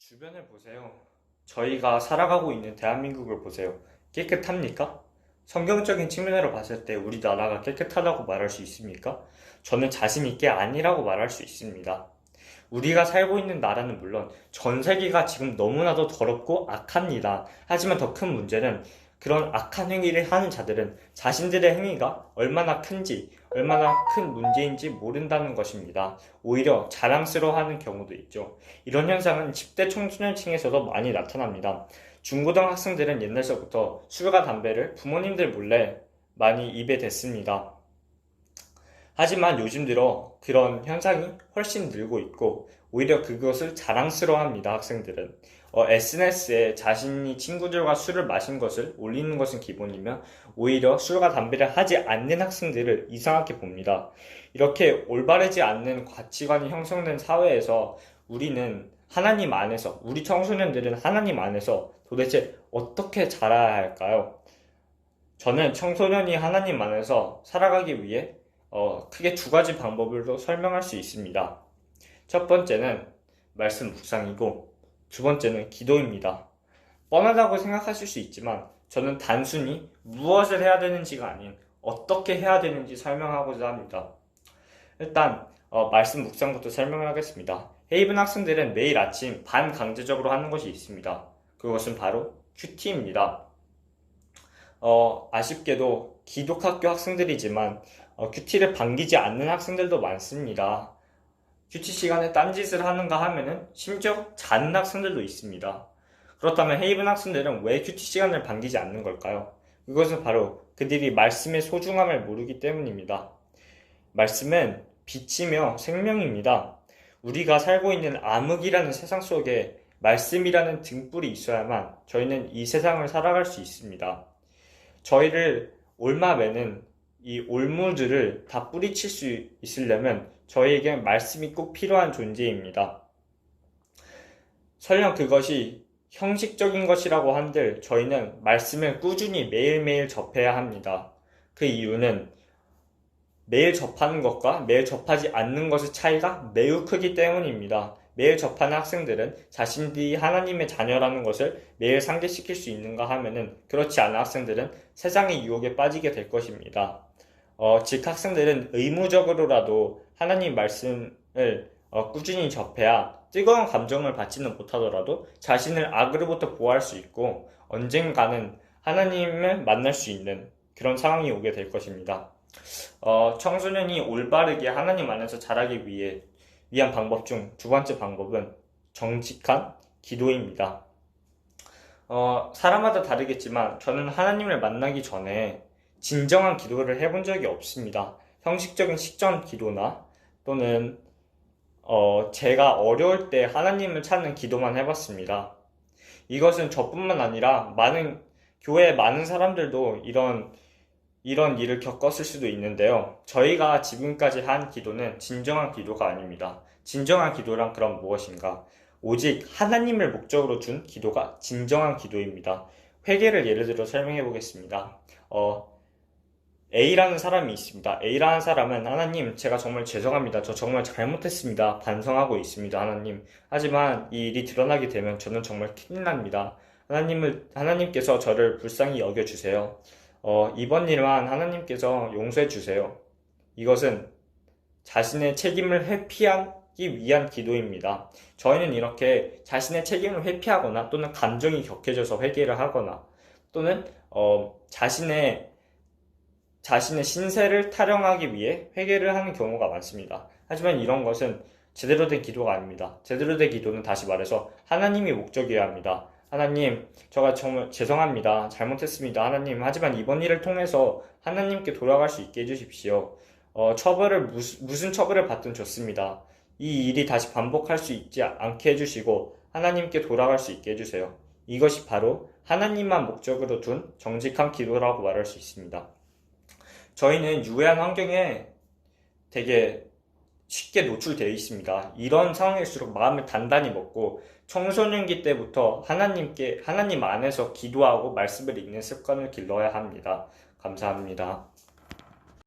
주변을 보세요. 저희가 살아가고 있는 대한민국을 보세요. 깨끗합니까? 성경적인 측면으로 봤을 때 우리나라가 깨끗하다고 말할 수 있습니까? 저는 자신 있게 아니라고 말할 수 있습니다. 우리가 살고 있는 나라는 물론 전 세계가 지금 너무나도 더럽고 악합니다. 하지만 더 큰 문제는 그런 악한 행위를 하는 자들은 자신들의 행위가 얼마나 큰지, 얼마나 큰 문제인지 모른다는 것입니다. 오히려 자랑스러워하는 경우도 있죠. 이런 현상은 10대 청소년층에서도 많이 나타납니다. 중고등학생들은 옛날서부터 술과 담배를 부모님들 몰래 많이 입에 댔습니다. 하지만 요즘 들어 그런 현상이 훨씬 늘고 있고 오히려 그것을 자랑스러워합니다. 학생들은 SNS에 자신이 친구들과 술을 마신 것을 올리는 것은 기본이며 오히려 술과 담배를 하지 않는 학생들을 이상하게 봅니다. 이렇게 올바르지 않는 가치관이 형성된 사회에서 우리는 하나님 안에서, 우리 청소년들은 하나님 안에서 도대체 어떻게 자라야 할까요? 저는 청소년이 하나님 안에서 살아가기 위해 크게 두 가지 방법으로 설명할 수 있습니다. 첫 번째는 말씀 묵상이고 두 번째는 기도입니다. 뻔하다고 생각하실 수 있지만 저는 단순히 무엇을 해야 되는지가 아닌 어떻게 해야 되는지 설명하고자 합니다. 일단 말씀 묵상부터 설명을 하겠습니다. 헤이븐 학생들은 매일 아침 반강제적으로 하는 것이 있습니다. 그것은 바로 큐티입니다. 아쉽게도 기독학교 학생들이지만 큐티를 반기지 않는 학생들도 많습니다. 큐티 시간에 딴짓을 하는가 하면은 심지어 자는 학생들도 있습니다. 그렇다면 헤이븐 학생들은 왜 큐티 시간을 반기지 않는 걸까요? 그것은 바로 그들이 말씀의 소중함을 모르기 때문입니다. 말씀은 빛이며 생명입니다. 우리가 살고 있는 암흑이라는 세상 속에 말씀이라는 등불이 있어야만 저희는 이 세상을 살아갈 수 있습니다. 저희를 옮아매는 이 올무들을 다 뿌리칠 수 있으려면 저희에겐 말씀이 꼭 필요한 존재입니다. 설령 그것이 형식적인 것이라고 한들 저희는 말씀을 꾸준히 매일매일 접해야 합니다. 그 이유는 매일 접하는 것과 매일 접하지 않는 것의 차이가 매우 크기 때문입니다. 매일 접하는 학생들은 자신들이 하나님의 자녀라는 것을 매일 상기시킬 수 있는가 하면은 그렇지 않은 학생들은 세상의 유혹에 빠지게 될 것입니다. 즉 학생들은 의무적으로라도 하나님 말씀을 꾸준히 접해야 뜨거운 감정을 받지는 못하더라도 자신을 악으로부터 보호할 수 있고 언젠가는 하나님을 만날 수 있는 그런 상황이 오게 될 것입니다. 청소년이 올바르게 하나님 안에서 자라기 위한 방법 중 두 번째 방법은 정직한 기도입니다. 사람마다 다르겠지만 저는 하나님을 만나기 전에 진정한 기도를 해본 적이 없습니다. 형식적인 식전 기도나 또는 제가 어려울 때 하나님을 찾는 기도만 해봤습니다. 이것은 저뿐만 아니라 교회의 많은 사람들도 이런 일을 겪었을 수도 있는데요. 저희가 지금까지 한 기도는 진정한 기도가 아닙니다. 진정한 기도란 그럼 무엇인가? 오직 하나님을 목적으로 둔 기도가 진정한 기도입니다. 회개를 예를 들어 설명해 보겠습니다. A라는 사람이 있습니다. A라는 사람은 하나님, 제가 정말 죄송합니다. 저 정말 잘못했습니다. 반성하고 있습니다. 하나님. 하지만 이 일이 드러나게 되면 저는 정말 큰일 납니다. 하나님께서 저를 불쌍히 여겨주세요. 이번 일만 하나님께서 용서해 주세요. 이것은 자신의 책임을 회피하기 위한 기도입니다. 저희는 이렇게 자신의 책임을 회피하거나 또는 감정이 격해져서 회개를 하거나 또는 자신의 신세를 타령하기 위해 회개를 하는 경우가 많습니다. 하지만 이런 것은 제대로 된 기도가 아닙니다. 제대로 된 기도는 다시 말해서 하나님이 목적이어야 합니다. 하나님, 제가 정말 죄송합니다. 잘못했습니다. 하나님, 하지만 이번 일을 통해서 하나님께 돌아갈 수 있게 해주십시오. 무슨 처벌을 받든 좋습니다. 이 일이 다시 반복할 수 있지 않게 해주시고 하나님께 돌아갈 수 있게 해주세요. 이것이 바로 하나님만 목적으로 둔 정직한 기도라고 말할 수 있습니다. 저희는 유해한 환경에 되게 쉽게 노출되어 있습니다. 이런 상황일수록 마음을 단단히 먹고 청소년기 때부터 하나님 안에서 기도하고 말씀을 읽는 습관을 길러야 합니다. 감사합니다.